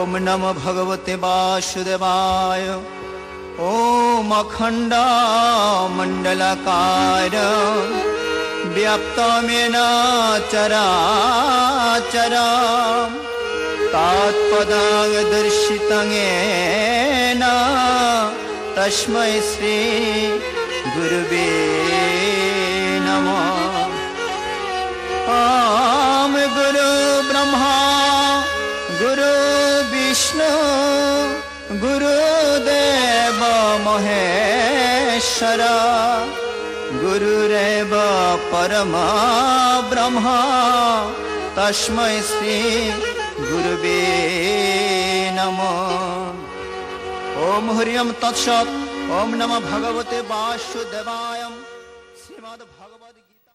ओम नमो भगवते वासुदेवाय। ओम अखण्डमण्डलाकार व्याप्तमेन चराचरं तत्पददर्शितं येन तस्मै श्री गुरुवे नमः। ओम गुरु ब्रह्मा गुरु विष्णु गुरुदेव महेश्वर गुरुरेव परमा ब्रह्म तस्मै श्री गुरुवे नमः। ओम हरिओम तत्सत्। ओम नमः भगवते वासुदेवाय। श्रीमद् भगवद गीता।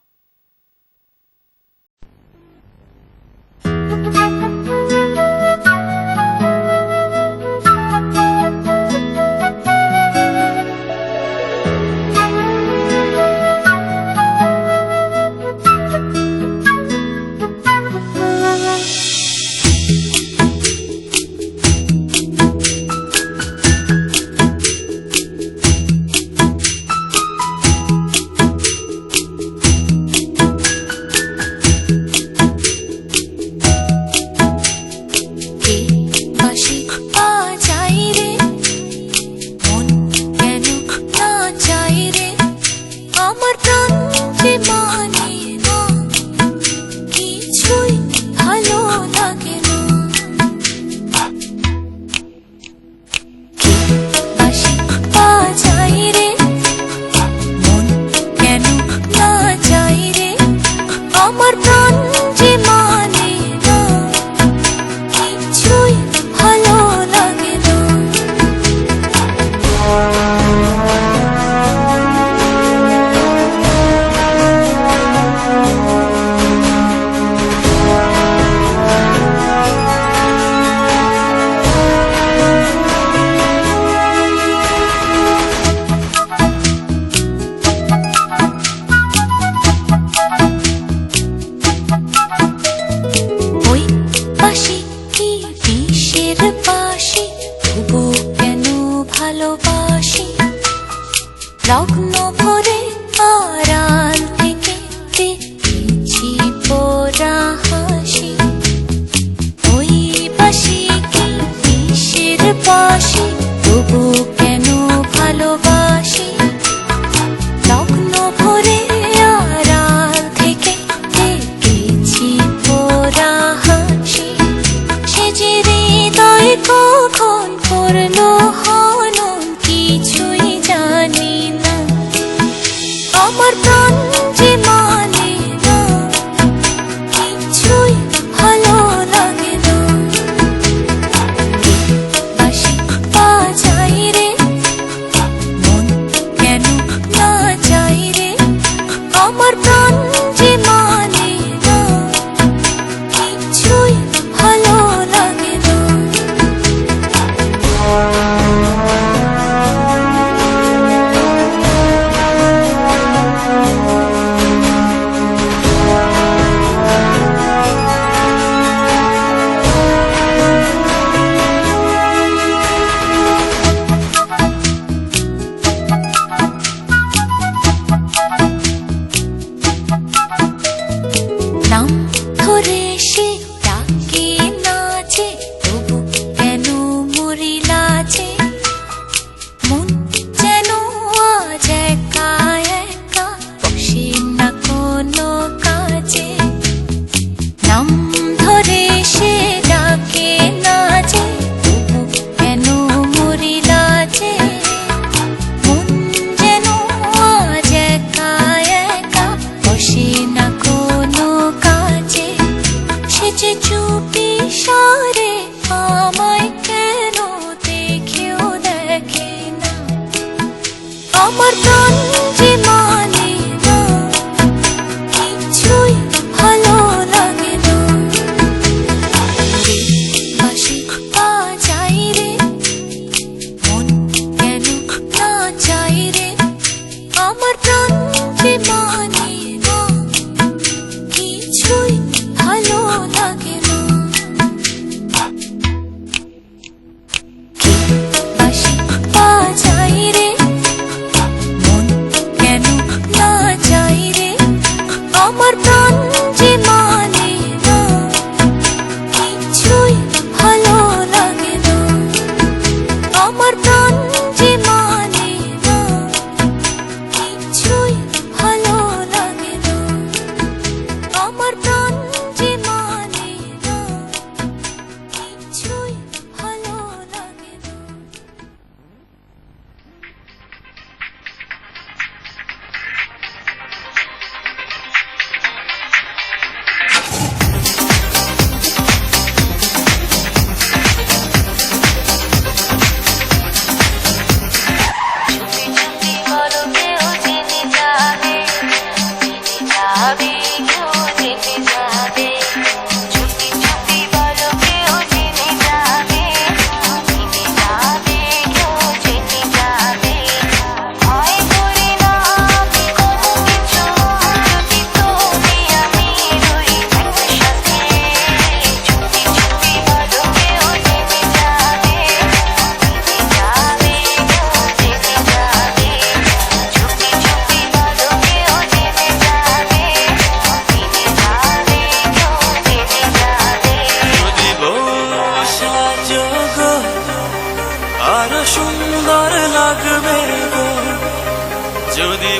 যদি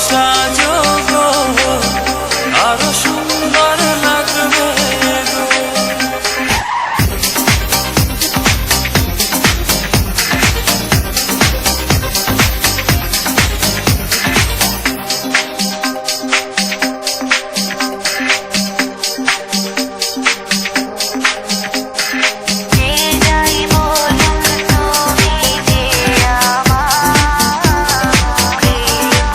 সাজো গো আরো সুন্দর লাগবে গো। যে যাই বলুন তুমি যে আমার প্রিয়।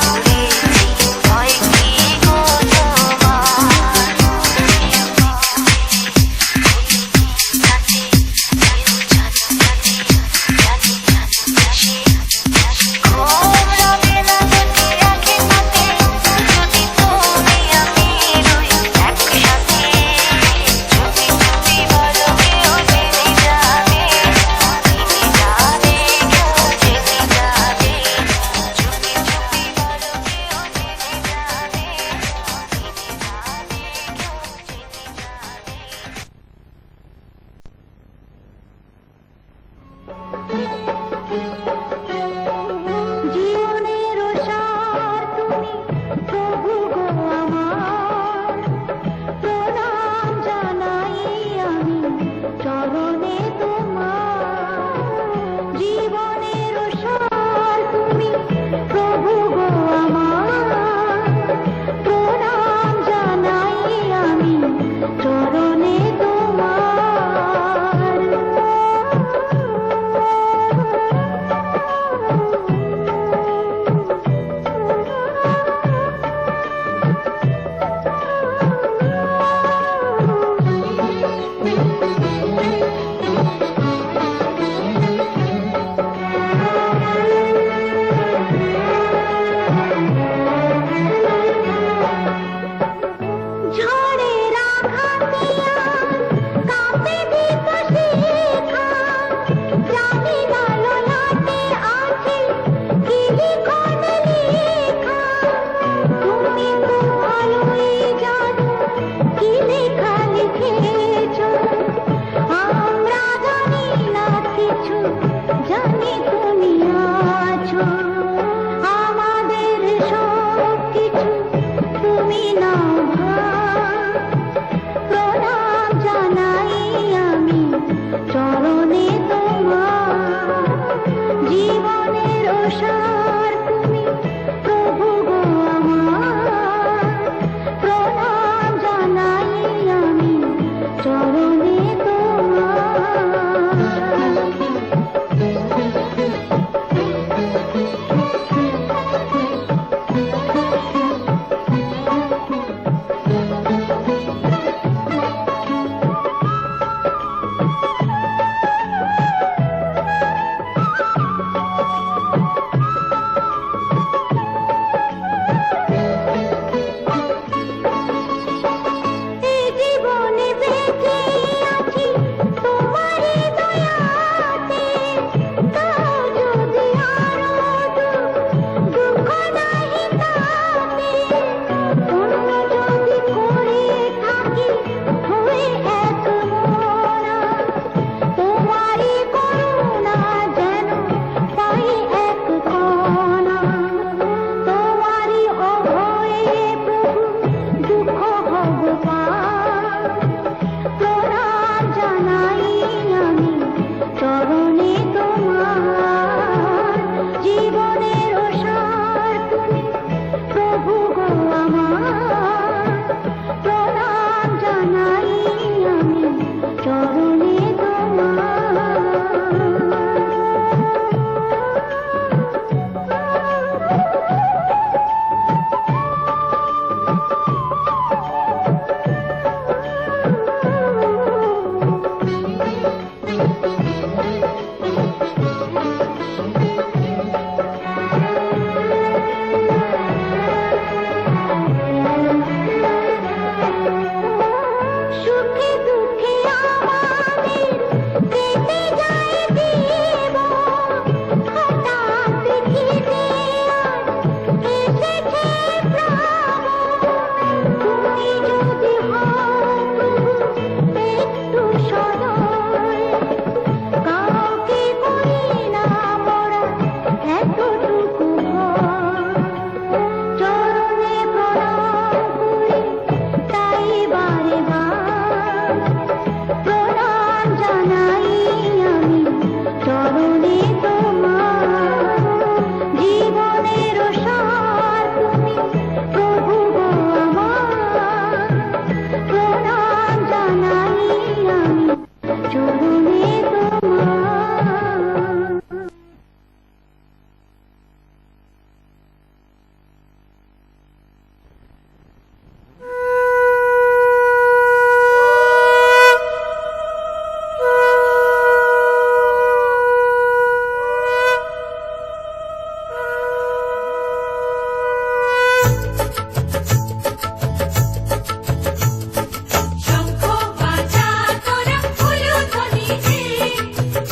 শঙ্খ বাজা তোরা উলুধ্বনি যে,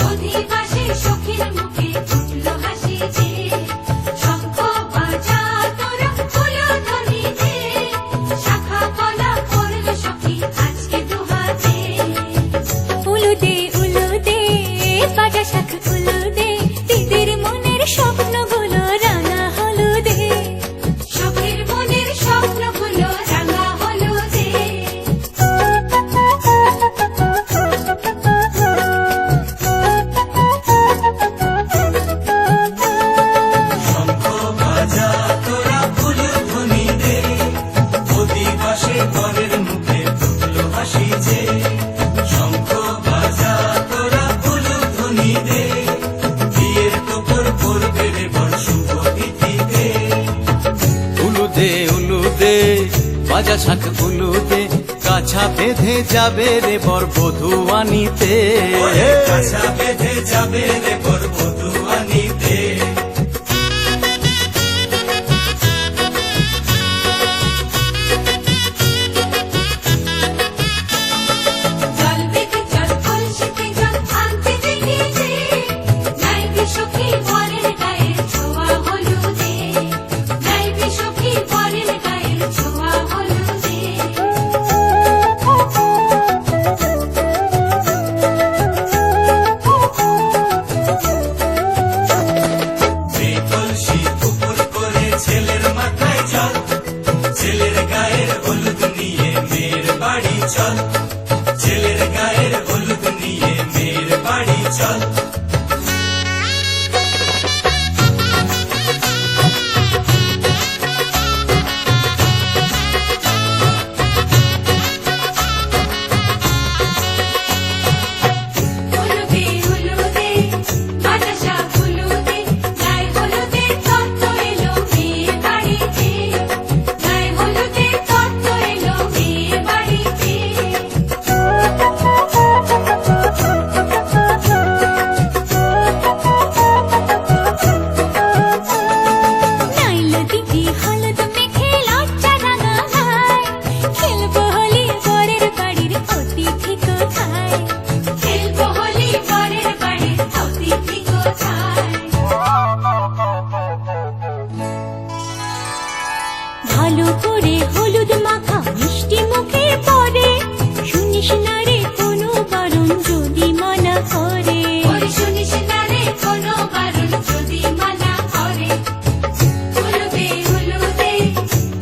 অধিবাসী সখীর মুখে ফুটল হাসি যে। শঙ্খ বাজা তোরা উলুধ্বনি যে, শাখা কলা করল সখী আজকে দুহাতে। উলুদে উলুদে বাজা শাখ উলুদে, দিদির মনের স্বপ্নগুলো রাঙা হলুদে। সখীর মনের স্বপ্নগুলো রাঙা হলুদে। শঙ্খ বাজা তোরা উলুধ্বনি দে, অধিবাসে বরের মুখে ফুটল হাসি যে। শঙ্খ বাজা তোরা উলুধ্বনি দে, বিয়ের তোপর পড়বে রে বর শুভ তিথিতে। উলুদে উলুদে বাজা শাখ উলুদে, কাছা বেঁধে যাবে রে বর বধূ আনিতে। ওরে কাছা বেঁধে যাবে রে বর বধূ আনিতে। জল বেঁধে জল কলসিতে জল আনতে দেখি যে, নাইবে সখী বরের গায়ের ছোঁয়া হলুদে। নাইবে সখী বরের গায়ের ছোঁয়া হলুদে। এই কলসি উপর করে ছেলের মাথায় জল, ছেলের গায়ের হলুদ নিয়ে মেয়ের বাড়ি চল। ছেলের গায়ের হলুদ নিয়ে মেয়ের বাড়ি চল। উলুদে উলুদে বাজা শাখ উলুদে, গায়ে হলুদে তত্ত্ব এলো মেয়ের বাড়িতে। গায়ে হলুদে তত্ত্ব এলো মেয়ের বাড়িতে। নাইলো দিদি হলুদ মেখে লজ্জা রাঙা গায়, খেলবো হোলি বরের বাড়ির অতিথি কোথায়। খেলবো হোলি বরের বাড়ির অতিথি কোথায়। ভালো করে হলুদ মাখা মিষ্টি মুখে পড়ে, শুনিস না রে কোনো বারণ যদি মানা করে। শুনিস না রে কোনো বারণ যদি মানা করে। উলুদে উলুদে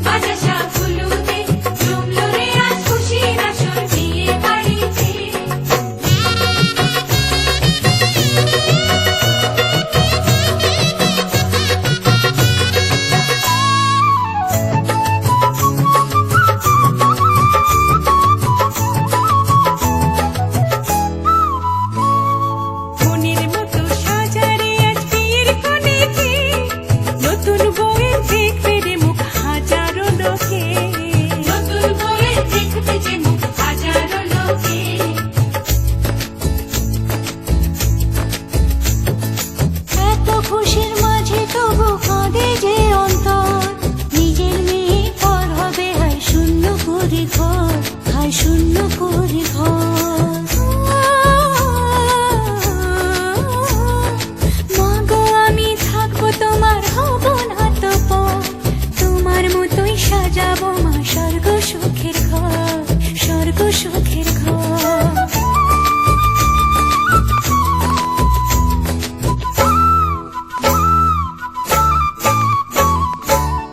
বাজা শাখ উলুদে, জমলো রে আজ খুশির আসর বিয়ে বাড়িতে। মনের মতো সাজারে আজ বিয়ের কনেকে, নতুন বউয়ের দেখবে রে মুখ হাজারো লোকে। নতুন বউয়ের দেখবে যে মুখ হাজারো লোকে। এত খুশির মাঝে তবু কাঁদে যে অন্তর, নিজের মেয়ে পর হবে হায় শূন্য করে ঘর, হায় শূন্য করে ঘর। মাগো আমি থাকবো তোমার, হব না তো পর, তোমার মতোই সাজাবো মা স্বর্গ সুখের ঘর, স্বর্গ সুখের ঘর।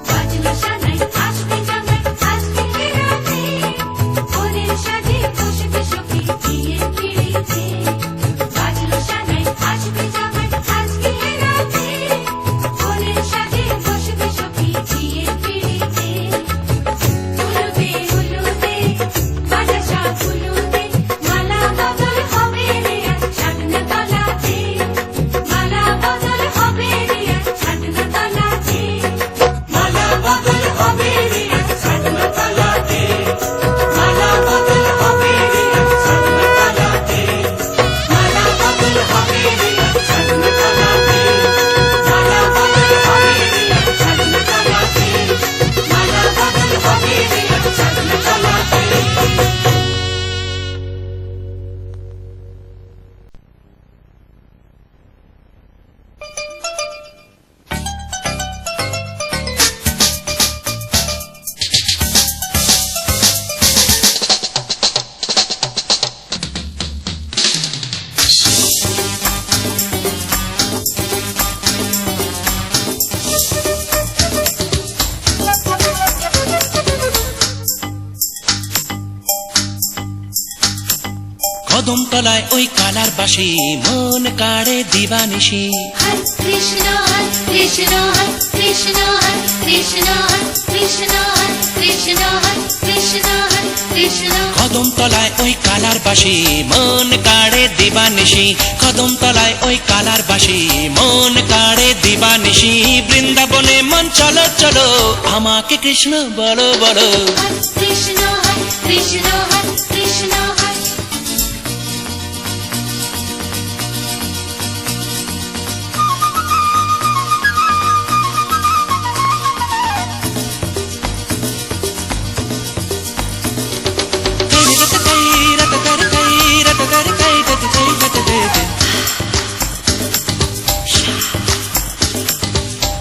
বাজলো সানাই আসবে জামাই আজকে রাতে, ওরে সাজে বসবে সখী কদম তলায় ওই কালার বাসি মন কাড়ে দিবানিশি Hare Krishna, Hare Krishna, Hare Krishna, Hare Krishna, Hare Krishna, Hare Krishna, Hare Krishna, Hare Krishna. কদম তলায় ওই কালার বাসি মন কাড়ে দিবানিশি কদম তলায় ওই কালার বাসি মন কাড়ে দিবানিশি বৃন্দাবনে মন চলো চলো আমাকে কৃষ্ণ বলো বলো Hare Krishna, Hare Krishna, Hare Krishna, Hare.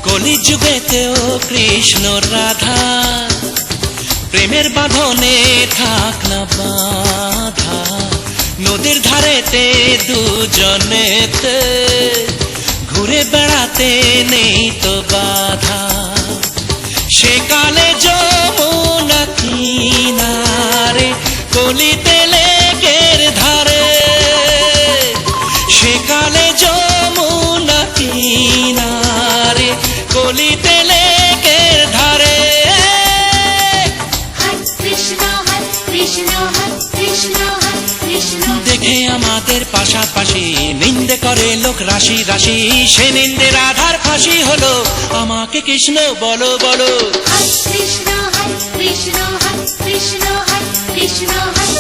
কলি যুগেতেও কৃষ্ণ রাধা প্রেমের বাঁধনে থাক না বাধা নদীর ধারেতে দুজনেতে ঘুরে বেড়াতে নেই তো বাধা সেকালে যমুনা কিনারে কলিতে লেকের ধারে সেকালে যমুনা কিনারে কলিতে লেকের ধারে Hare Krishna, Hare Krishna, Hare Krishna, Hare Krishna. দেখে আমাদের পাশাপাশি নিন্দে করে লোক রাশি রাশি সে নিন্দে রাধার ফাঁসি হলো আমাকে কৃষ্ণ বলো বলো Hare Krishna, Hare Krishna, Hare Krishna, Hare Krishna, Hare.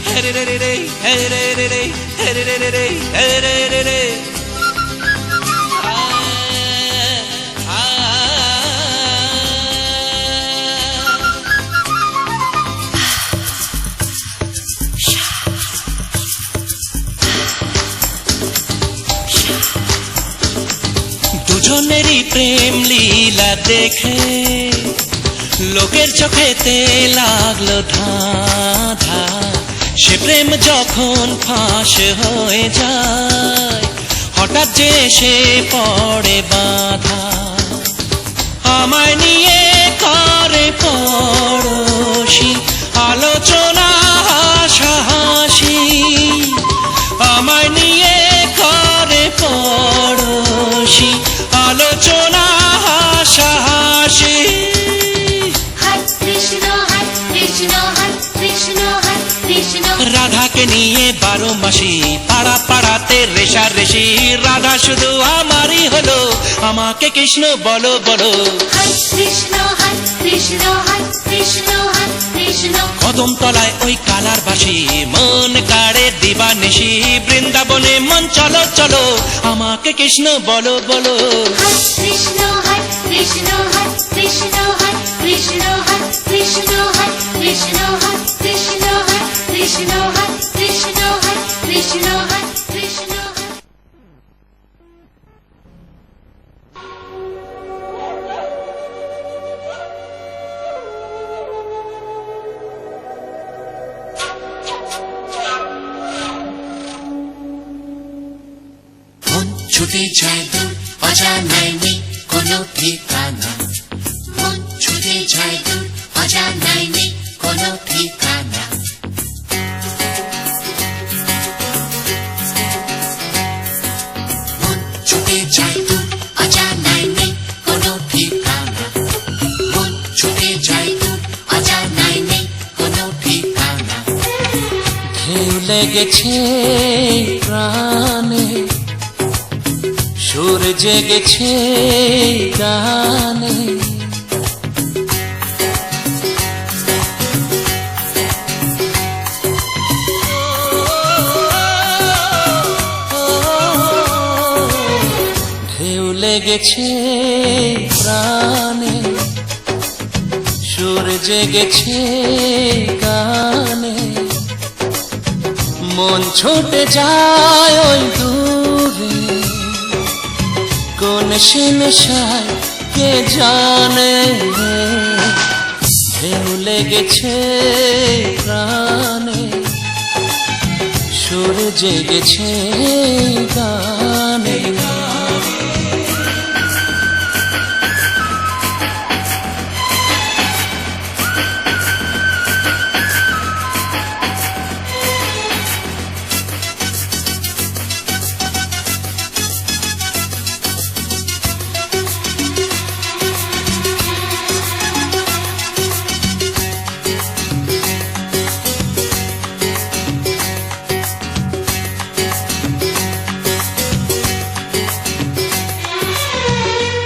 হরে রে রে রে হরে রে রে রে হরে রে রে রে হরে রে রে দুজনেরই প্রেম লীলা দেখে লোকের চোখেতে লাগলো ধাঁধা সে প্রেম যখন ফাঁস হয়ে যায় হঠাৎ যে সে পড়ে বাধা আমায় নিয়ে করে পড়োশি আলোচনা হাসাহাসি আমায় নিয়ে করে পড়োশি আলোচনা হাসাহাসি Hare Krishna, Hare Krishna, Hare Krishna, Hare Krishna. রাধাকে নিয়ে 12 মাসি পাড়া পাড়াতে রেশারেশি রাধা শুধু আমারই হলো আমাকে কৃষ্ণ বলো বলো Hare Krishna, Hare Krishna, Hare Krishna, Hare Krishna. কদম তলায় ওই কালার বাসি মন কাড়ে দিবানিশি বৃন্দাবনে মন চলো চলো আমাকে কৃষ্ণ বলো বলো Hare Krishna, Hare Krishna, Hare Krishna, Hare Krishna, Hare Krishna, Hare Krishna, Hare Krishna, Hare Krishna, Hare Krishna, Hare Krishna, Hare Krishna. মন ছুটে যায় দূর অজানায় নেই কোনো ঠিকানা মন ছুটে যায় দূর অজানায় নেই কোনো ঠিকানা মন ছুটে যায় দূর অজানায় নেই কোনো ঠিকানা মন ছুটে যায় দূর অজানায় নেই কোনো ঠিকানা ঢেউ লেগেছে প্রাণে সুর জেগেছে গানে ঢেউ লেগেছে প্রাণে সুর জেগেছে গানে মন ছুটে যায় ওই দূরে কোন সে নেশায় কে জানে ঢেউ লেগেছে প্রাণে সুর জেগেছে গানে।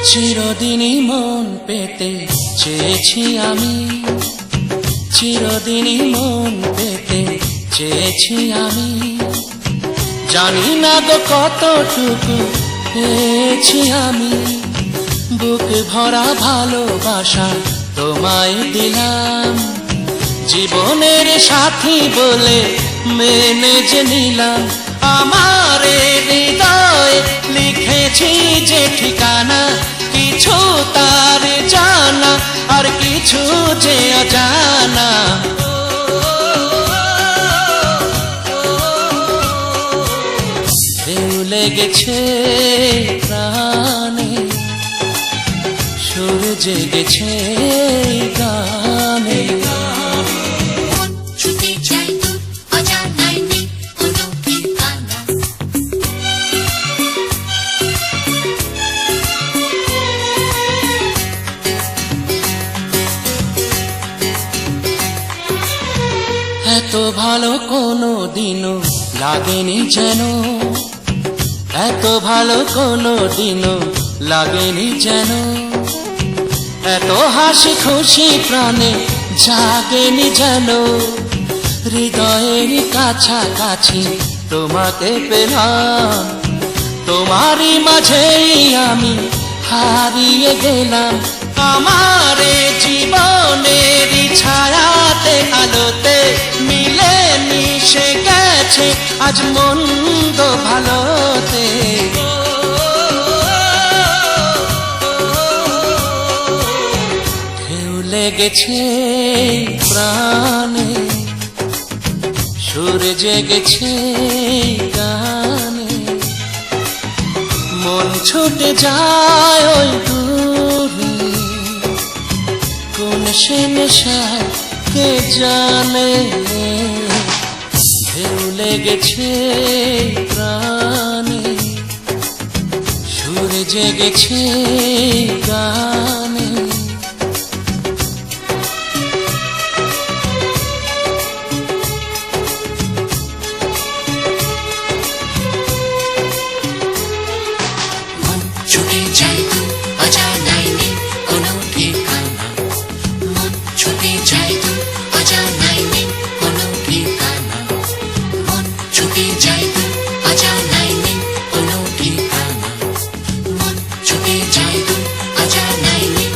চিরদিনই মন পেতে চেয়েছি আমি, চিরদিনই মন পেতে চেয়েছি আমি। জানি না গো কতটুকু পেয়েছি আমি, বুক ভরা ভালোবাসা তোমায় দিলাম। জীবনের সাথী বলে মেনে যে নিলাম, আমার হৃদয়ে লিখেছি যে ঠিকানা, কিছু তার জানা আর কিছু যে অজানা। ঢেউ লেগেছে প্রাণে, সুর জেগেছে গানে। মন ছুটে যায় দূর অজানায় নেই কোনো ঠিকানা। এত ভালো কোনো দিনও লাগেনি যেন, এত ভালো কোনো দিনও লাগেনি যেন। এত হাসি খুশি প্রাণে জাগেনি যেন, হৃদয়ের কাছাকাছি তোমাকে পেলাম। তোমারই মাঝেই আমি হারিয়ে গেলাম, আমার জীবনের ছায়াতে আলোতে মিলে মিশে গেছে আজ মন্দ ভালোতে। ঢেউ লেগেছে প্রাণে, সুর জেগেছে গানে। মন ছুটে যায় ওই দূরে, কোন সে নেশায় কে জানে। ঢেউ লেগেছে প্রাণে, সুর জেগেছে গানে। মন ছুটে যায় দূর অজানায় নেই কোনো ঠিকানা। মন ছুটে যায় দূর অজানায় নেই কোনো ঠিকানা। মন ছুটে যায় দূর অজানায় নেই কোনো ঠিকানা। মন ছুটে যায় দূর অজানায় নেই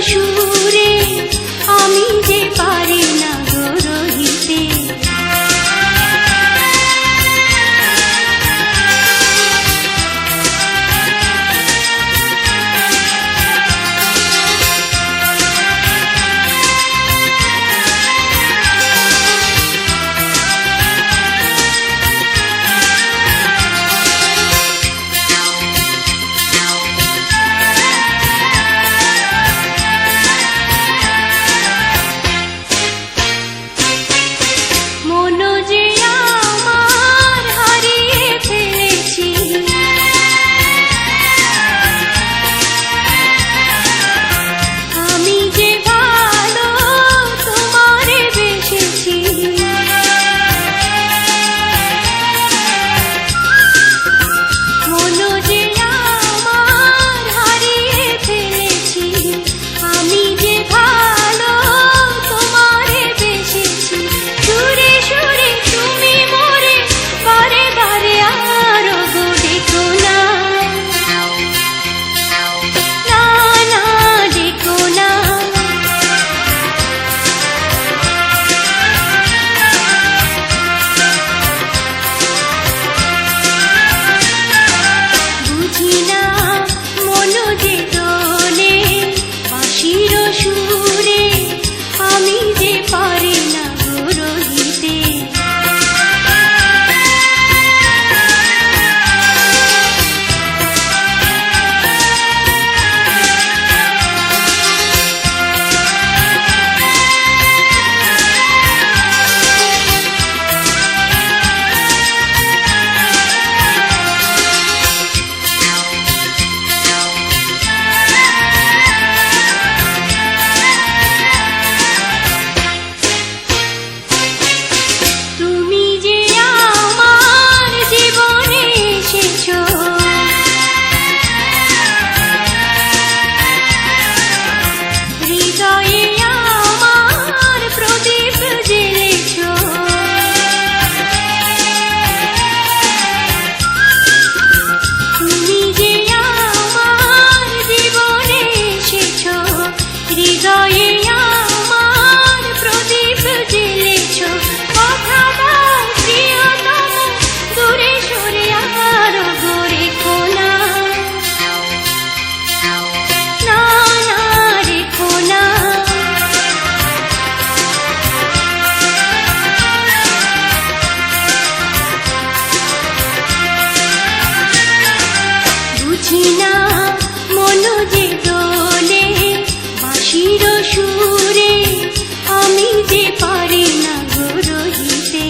সুরে আমি যে পারি না গো রহিতে। মন যে আমার হারিয়ে ফেলেছি, আমি যে ভালো তোমারে বেসেছি। মন যে আমার হারিয়ে ফেলেছি, আমি যে ভালো তোমারে বেসেছি। সুরে সুরে তুমি মোরে বারে বারে আরো গো ডেকো না, না না ডেকো না। বুঝি না মন যে দোলে বাঁশির সুরে আমি যে পারি না গো রহিতে। তুমি যে আমার জীবনে এসেছো, হৃদয়ে আমার প্রদীপ জ্বেলেছো। তুমি যে আমার জীবনে এসেছো, হৃদয়ে আমার প্রদীপ জ্বেলেছো। কথা দাও প্রিয়তম দূরে সরে আরো গো রেখো না, না না রেখো না। বুঝি না মন যে দোলে বাঁশির সুরে আমি যে পারি না গো রহিতে।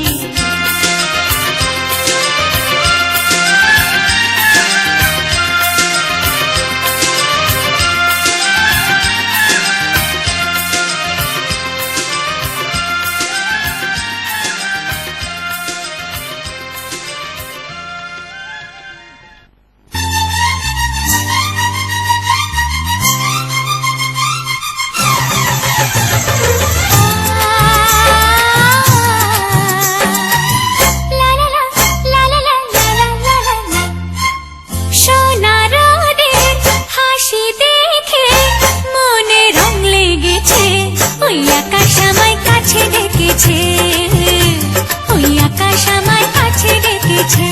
লা লা লা লা লা লা লা লা লা লা। সোনা রোদের হাসি দেখে মনে রং লেগেছে, ওই আকাশ আমায় কাছে ডেকেছে, ওই আকাশ আমায় কাছে ডেকেছে।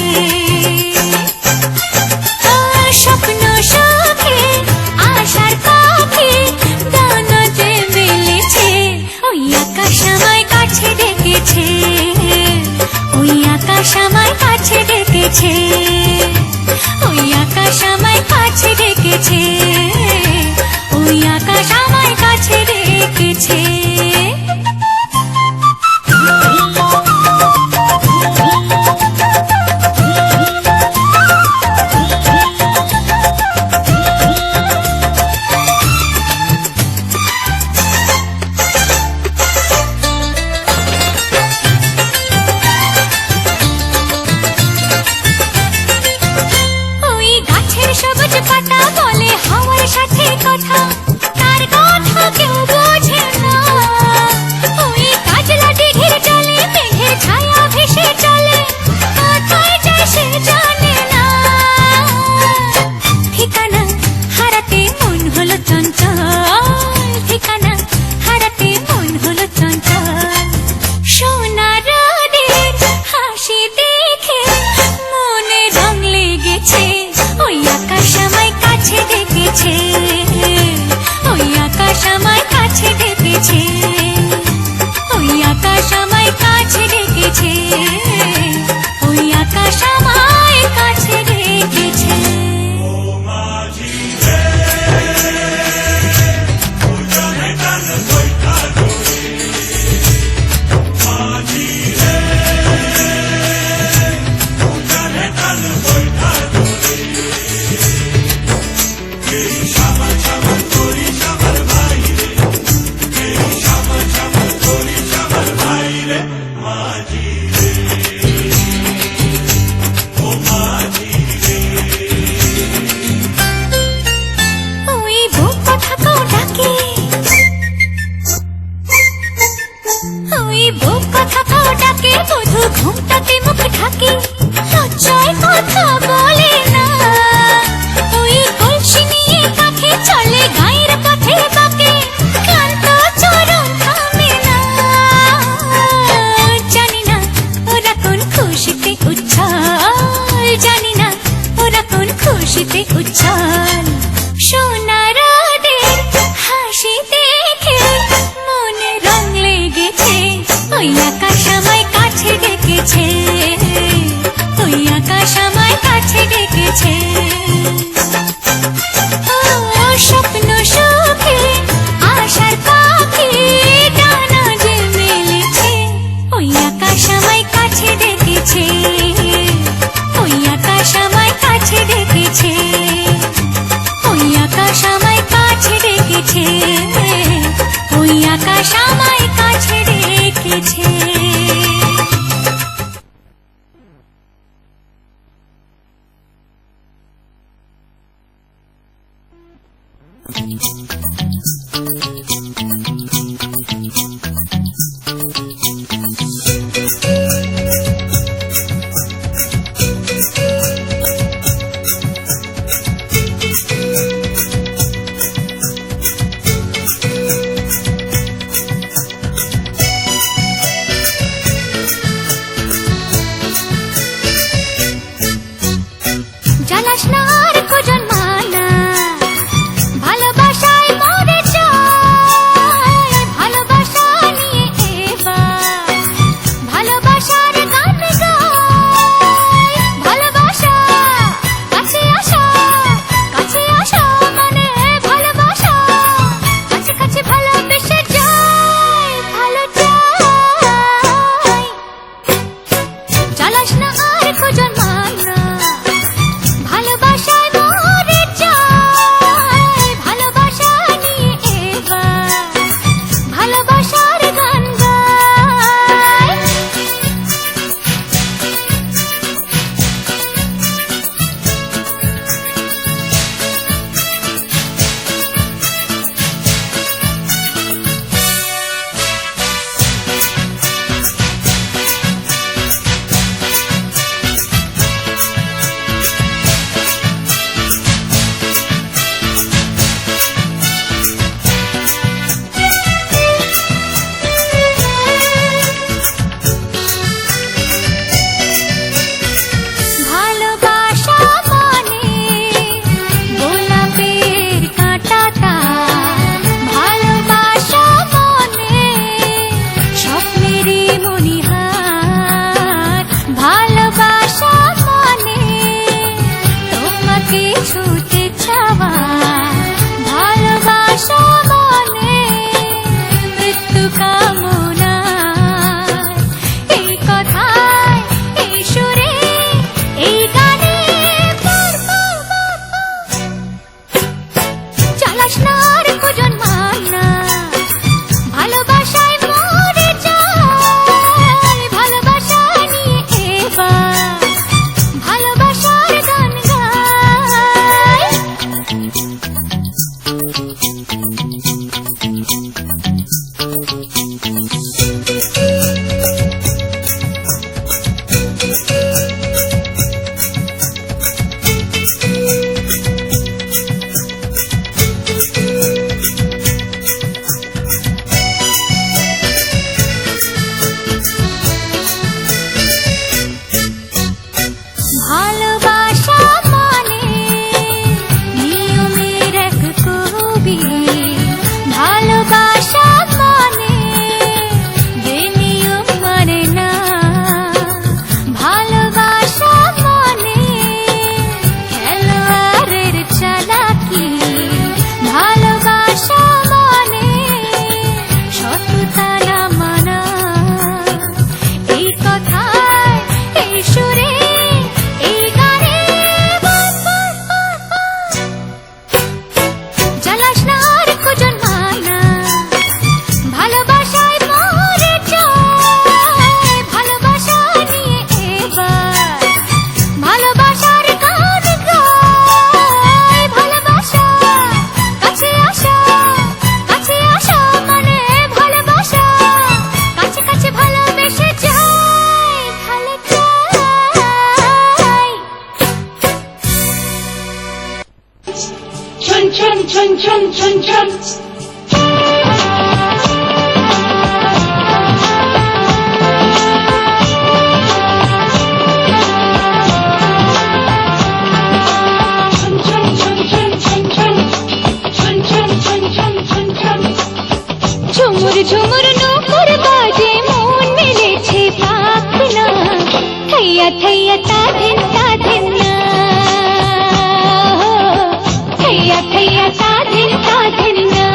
স্বপ্ন সুখে আশার পাখি দানা যে মেলেছে, ওই আকাশ আমায় কাছে ডেকেছে, ওই আকাশ আমায় কাছে ডেকেছে, ওই আকাশ আমায় কাছে ডেকেছে, ওই আকাশ আমায় কাছে ডেকেছে। ওই গাছের সবুজ পাতা বলে হাওয়ার সাথে কথা, তার কথা কেউ বোঝে না। কথা বলে না, ওই কলসি নিয়ে কাঠে চলে গায়ের পথে বাঁকে, ক্লান্ত চরণ থামে না। জানি না ওরা কোন খুশিতে উচ্ছল, জানি না ওরা কোন খুশিতে উচ্ছল। সোনার ওদের হাসি দেখে মনে রং লেগেছে, ওই আকাশ আমায় কাছে ডেকেছে, ওই আকাশ আমায় কাছে ডেকেছে। ও স্বপ্ন সুখে আশার পাখি ডানা যে মেলেছে, ওই আকাশ আমায় কাছে ডেকেছে, ওই আকাশ আমায় কাছে ডেকেছে, ওই আকাশ আমায় কাছে ডেকেছে, ওই আকাশ আমায় কাছে ডেকেছে। জ্বালাস না আর কোজন মালা, ভালোবাসায় মরে যায়। ছন ছন ছন ঝুমুর ঝুমুর নৌকর বাজে মন মেলেছে পাখনা থৈয়া থৈয়া তাধিন তাধিন না থৈয়া থৈয়া তাধিন তাধিন না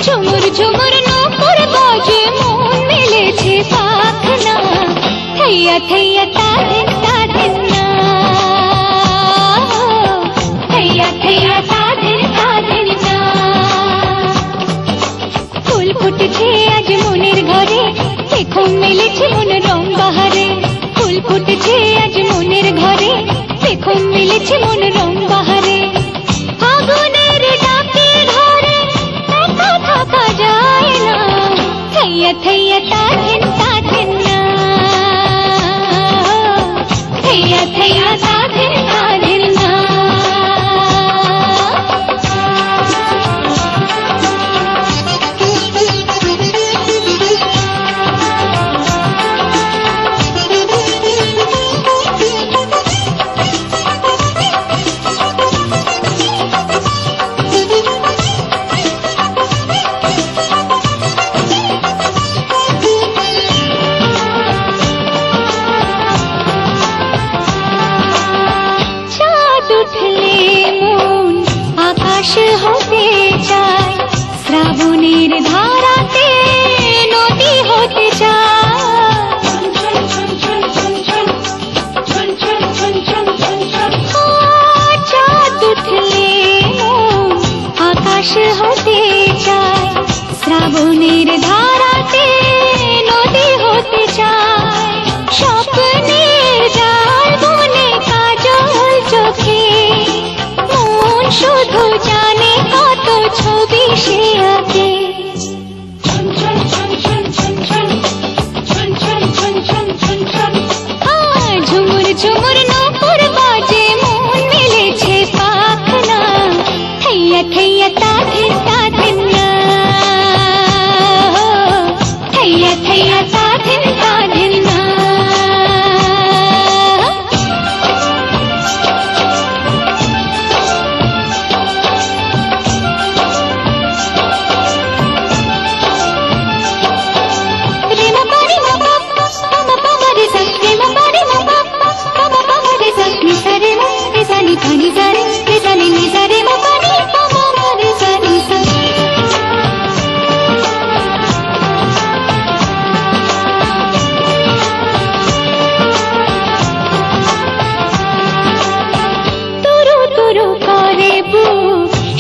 ঝুমুর ঝুমুর নৌকর বাজে মন মেলেছে পাখনা থৈয়া থৈয়া তাধিন তাধিন না থৈয়া থৈয়া তাধিন তাধিন না ফুল ফুটেছে আজ মনের ঘরে দেখো মিলেছে মন রং বাহারে ফুল ফুটেছে আজ মনের ঘরে দেখো মিলেছে মন রং বাহারে আগুনের ডাকে ধরে একা থাকা যায় না থৈয়া থৈয়া তাধিন তাধিন না থৈয়া থৈয়া তাধিন তাধিন না আকাশ হতে চায় শ্রাবণের ধারাতে নদী হতে চাঁদ উঠলে আকাশ হতে চায় শ্রাবণের ধারাতে নদী হতে চায় স্বপ্নের জাল বনে কাজল চোখে মন শুধু জানে কত ছবি সে আঁকে ঝুমুর ঝুমুর নৌকর বাজে মন মিলেছে পাখনা থৈয়া থৈয়া তাধিন তাধিন না থৈয়া থৈয়া তাধিন তাধিন না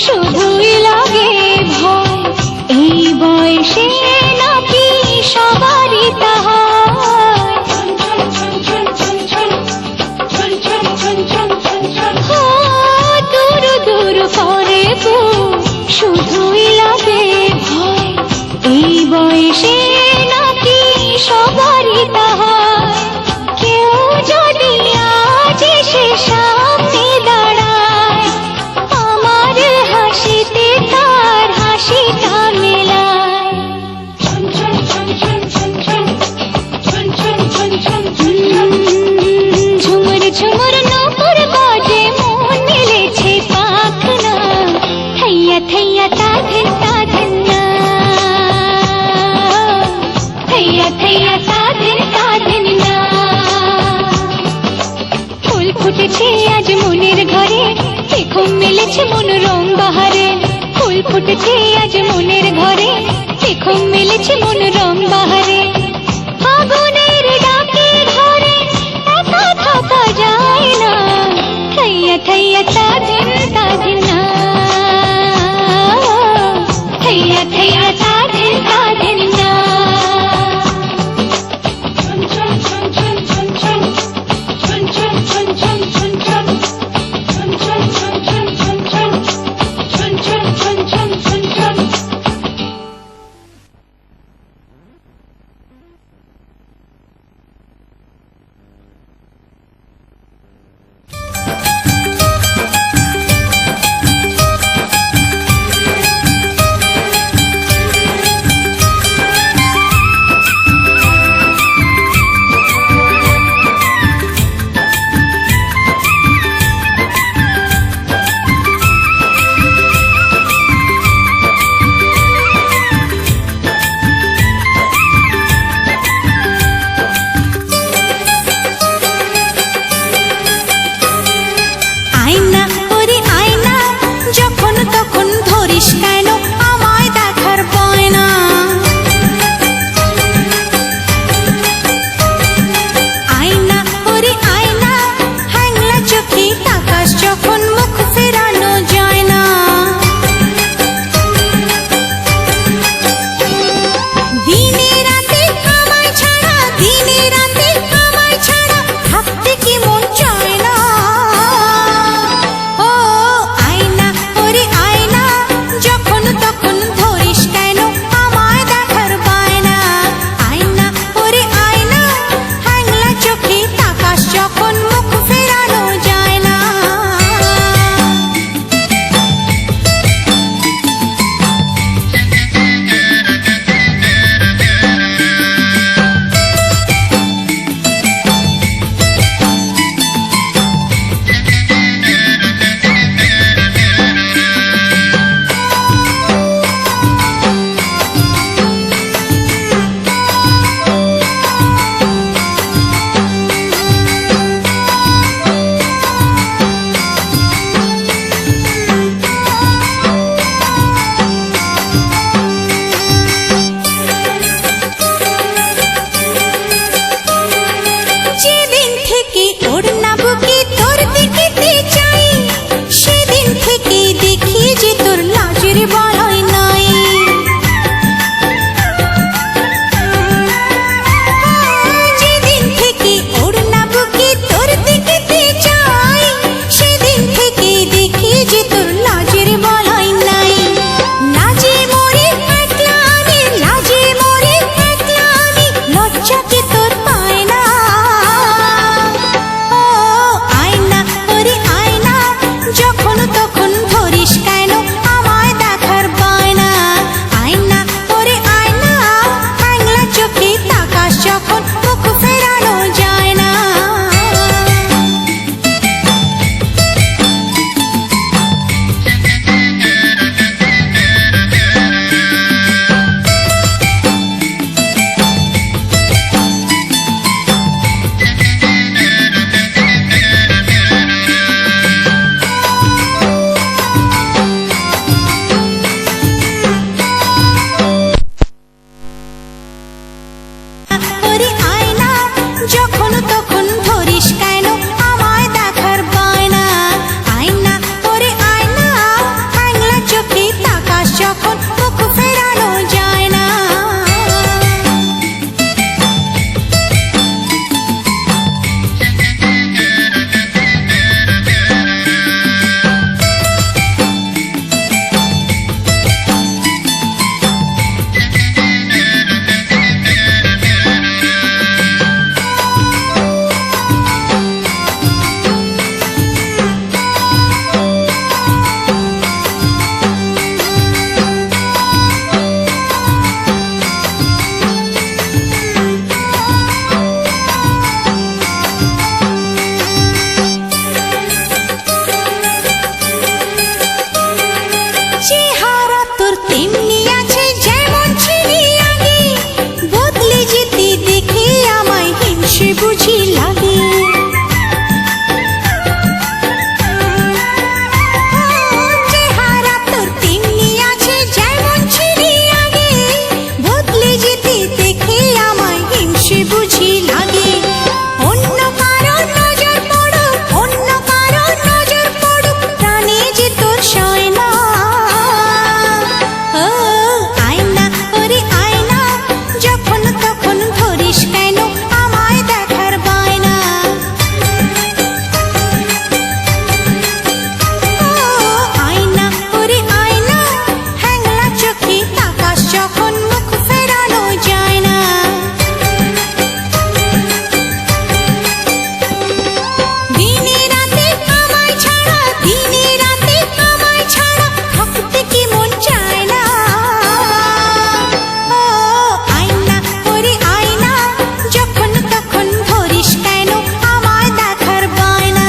শুধুই লাগে ভয় এই বয়সে নাকি সবারই তাহা দূর দূর করে শুধুই লাগে ভয় এই বয়সে নাকি সবারই তাহা কেউ যদি আজ এসে সামনে দাঁড়ায় আমার হাসিতে তার হাসিটা মেলায় ঝুমুর ঝুমুর নৌকর বাজে মন মিলেছে পাখনা থৈয়া থৈয়া তাধিন তাধিন না থৈয়া থৈয়া তাধিন তাধিন না ফুল ফুটেছে আজ মনের ঘরে দেখো মিলেছে মন রং বাহারে ফুল ফুটেছে আজ মনের ঘরে দেখো মিলেছে মন রং বাহারে আগুনের ডাকে ধরে একা থাকা যায় না থৈয়া থৈয়া তাধিন তাধিন না থৈয়া থৈয়া তাধিন তাধিন না ছন ছন ছন ছন ছন ছন ছন ছন ছন ছন ছন চেহারা তোর তেমনি আছে যেমন ছিলি আগে, বদলে যেতে দেখে আমায় হিংসে বুঝি লাগে। চেহারা তোর তেমনি আছে যেমন ছিলি আগে, বদলে যেতে দেখে আমায় হিংসে বুঝি লাগে। অন্য কারো নজর পড়ুক, অন্য কারো নজর পড়ুক, প্রাণে যে তোর সয় না। ও আয়না, ওরে আয়না, যখন তখন ধরিস কেন আমায় দেখার বায়না। ও আয়না, ওরে আয়না, হ্যাংলা চোখে তাকাস যখন মুখ ফেরানো যায় না। দিনে রাতে আমায় ছাড়া, দিনে রাতে আমায় ছাড়া থাকতে কি মন চায় না। ও আয়না, ওরে আয়না, যখন তখন ধরিস কেন আমায় দেখার বায়না।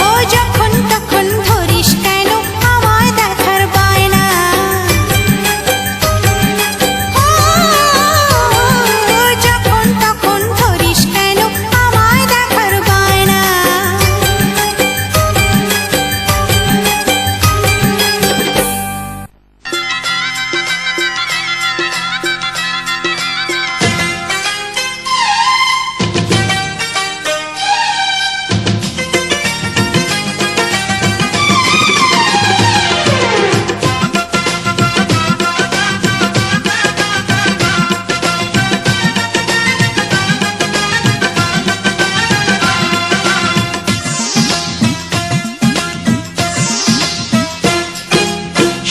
ও যখন তখন ধরিস কেন আমায় দেখার বায়না। যখন তখন ধরিস কেন আমায় দেখার বায়না।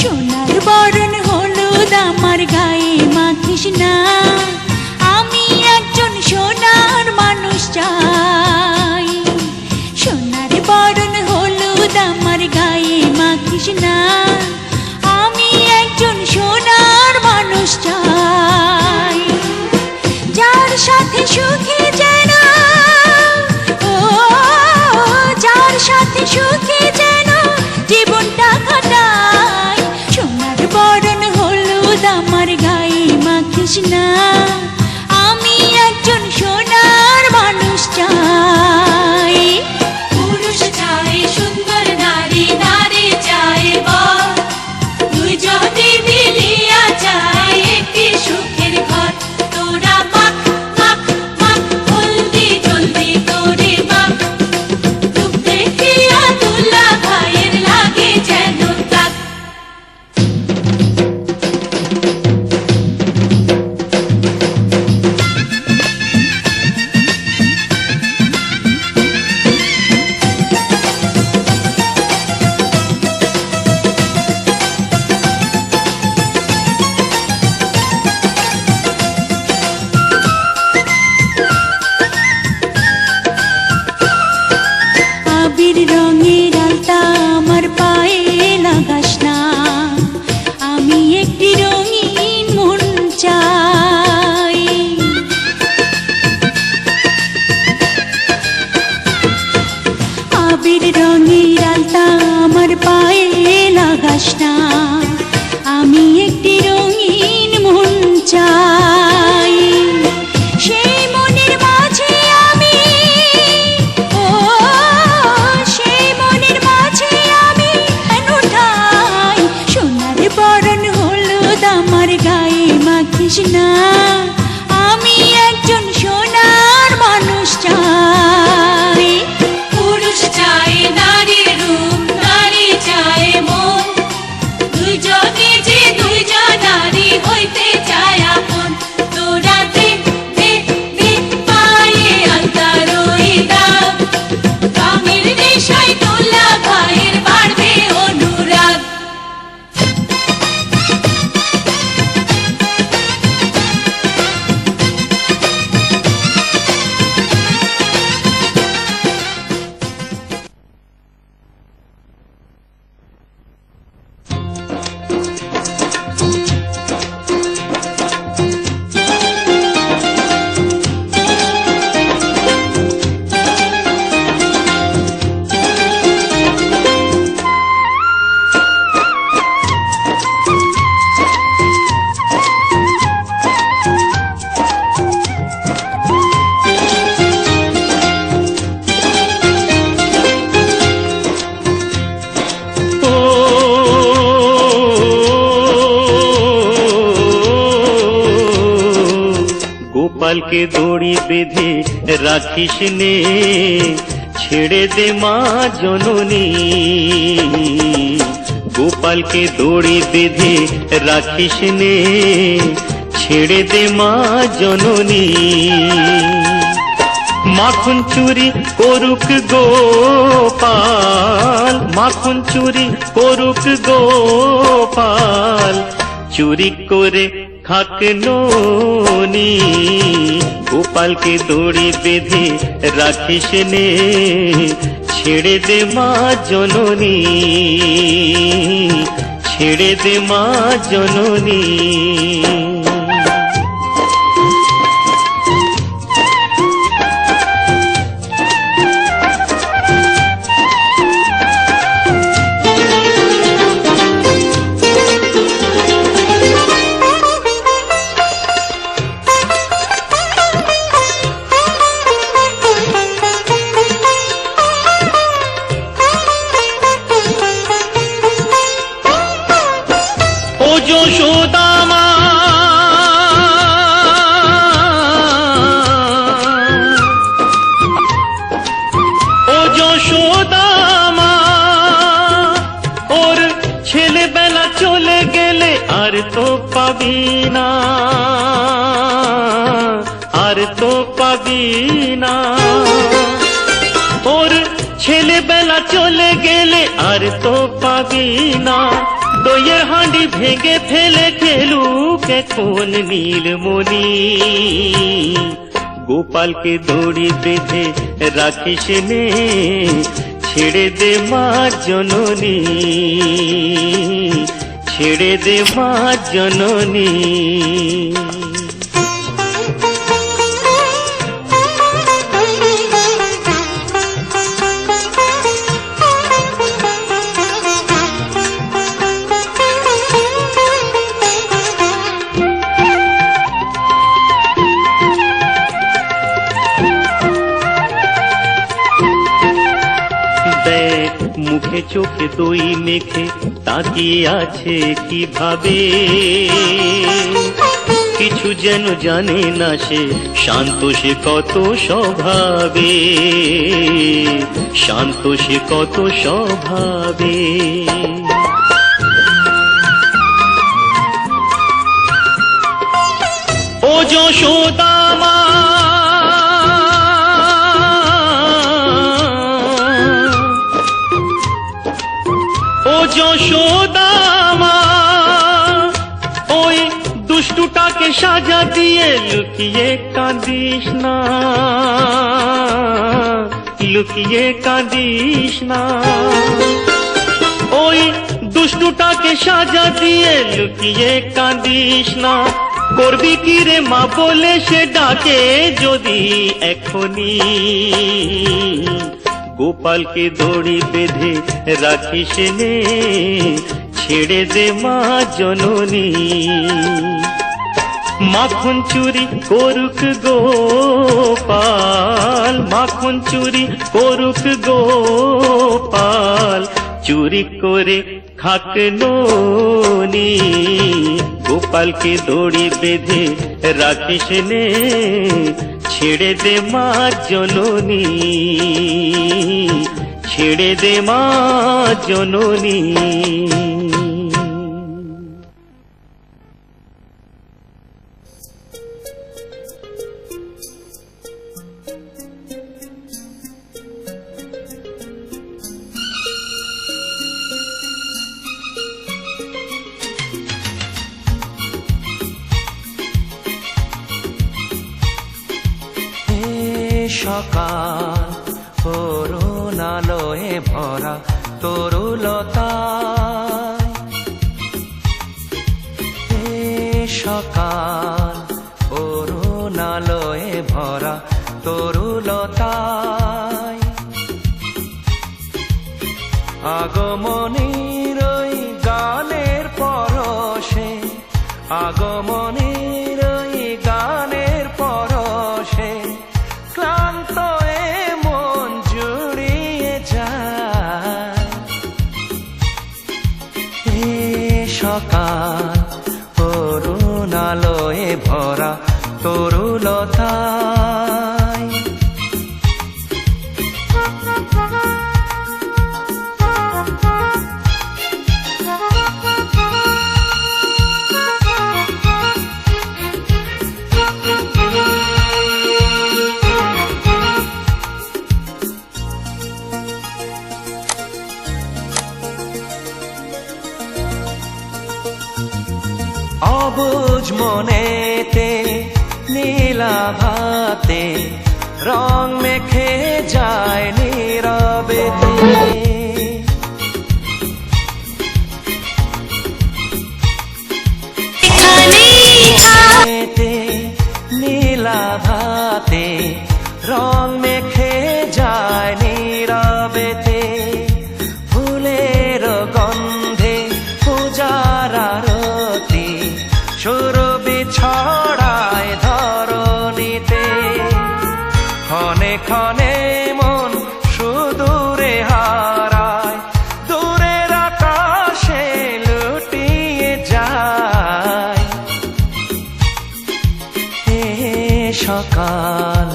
সোনার বরণ হলুদ আমার গায়ে মাখিস না, আমি একজন সোনার মানুষ চাই। সোনার বরণ হলুদ আমার গায়ে মাখিস না, আমি একজন সোনার মানুষ চাই। যার সাথে সুখে যেন, ও যার সাথে সুখে যেন জীবনটা কাটাই। সোনার বরণ হলুদ আমার গায়ে মাখিস না, আমি একজন সোনার মানুষ চাই। পুরুষ চাই সুন্দর নারী, নারী চাই বর, দুইজনে মিলিয়া চাই একটি সুখের ঘর। তোরা মাখ মাখ মাখ, জলদি জলদি তোরে মাখ, রূপ দেখিয়া দুলা ভাইয়ের লাগে যেন তাক। আবির রঙের আলতা আমার পায়ে লাগাস না, আমি একটি রঙিন মন চাই। আবির রঙের আলতা আমার পায়ে লাগাস না, আমি একটি রঙিন মন চাই। সেই মনের মাঝে আমি, ও সেই মনের মাঝে আমি কেন ঠাই। সোনার বরণ হলুদ আমার গায়ে মাখিস না, আমি একজন সোনার মানুষ চাই। পুরুষ চাই নারীর রূপ, নারী চাই মন, দুইজনে যে দুইজন গোপালকে দড়ি বেঁধে রাখিস নে, ছেড়ে দে মা জননী। গোপালকে দড়ি বেঁধে রাখিস নে, ছেড়ে দে মা জননী। মাখন চুরি করুক গোপাল, মাখন চুরি করুক গোপাল, চুরি করে খাক ননি। গোপালকে দড়ি বেঁধে রাখিস নে, ছেড়ে দে মা জননী, ছেড়ে দে মা জননী। ও যশোদা মা, ও যশোদা মা, ওর ছেলেবেলা চলে গেলে আর তো পাবি না, আর তো পাবি না। ওর ছেলেবেলা চলে গেলে আর তো পাবি না। দইয়ের হাঁড়ি ভেঙে ফেলে খেলুক এখন নীলমণি। গোপালকে দড়ি বেঁধে রাখিস নে, ছেড়ে দে মা জননী, ছেড়ে দে মা জননী। মুখে চোখে দই মেখে তাকিয়ে আছে কিভাবে, কিছু যেন জানে না সে, শান্ত সে কত স্বভাবে, শান্ত সে কত স্বভাবে। ও যশোদা মা, ও যশোদা মা, ওই দুষ্টুটাকে সাজা দিয়ে লুকিয়ে কাঁদিস না, লুকিয়ে কাঁদিস না। ওই দুষ্টুটাকে সাজা দিয়ে লুকিয়ে কাঁদিস না। করবি কি রে মা বলে সে ডাকে যদি এখনি। গোপালকে দড়ি বেঁধে রাখিস নে, ছেড়ে দে মা জননী। মাখন চুরি করুক গোপাল, মাখন চুরি করুক গোপাল, চুরি করে খাক ননি। গোপালকে দড়ি বেঁধে রাখিস নে, ছেড়ে দে মা জননী, ছেড়ে দে মা জননী। সকাল করুণালয়ে ভরা তরুলতায়, সকাল করুণালয়ে ভরা তরুলতায়, আগমনীর ওই গানের পরশে, আগমনীর ওই গানের পরশে ক্লান্ত এ মন জুড়িয়ে যায়। এ সকাল করুণালয়ে ভরা তরুলতা। তরুলতায়। অবুঝ মনেতে নীলাভাতে রং মেখে যায় নীরবেতে। নীলাভাতে রং মেখে যায় নীরবেতে। ফুলের গন্ধে পূজার আরতি সুরভি ছড়ায় ধরণীতে। ক্ষণে ক্ষণে মন সুদূরে হারায়, দূরের আকাশে লুটিয়ে যায়। এ সকাল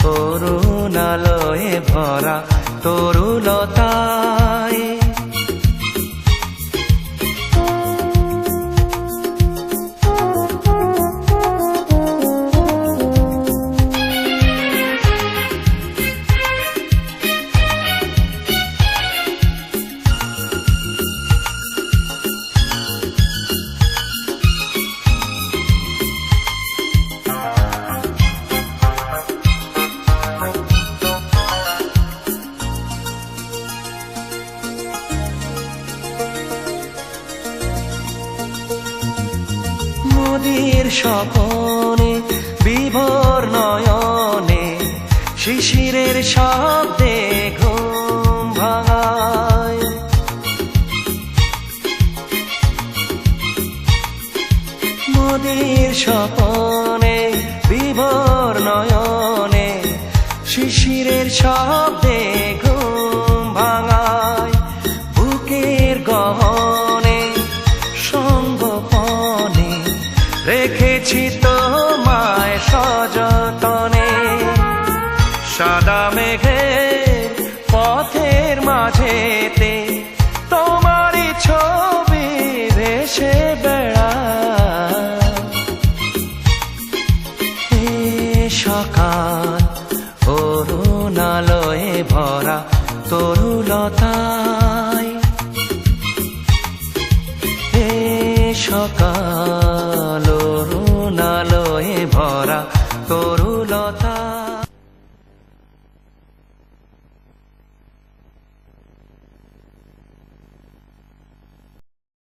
করুণালয়ে ভরা তরুলতায়। নদীর স্বপনে বিভোর নয়নে শিশিরের শব্দে ঘুম ভাঙায়। নদীর স্বপনে বিভোর নয়নে শিশিরের শব্দে ঘুম ভাঙায়। বুকের গহনে সঙ্গপনে রেখেছি তোমায় সযতনে। সাদা মেঘের পথের মাঝেতে তোমারই ছবি ভেসে বেড়ায়। এ সকাল করুণালয়ে ভরা তরুলতায়। এ সকাল করুণালয়ে ভরা তরুলতা।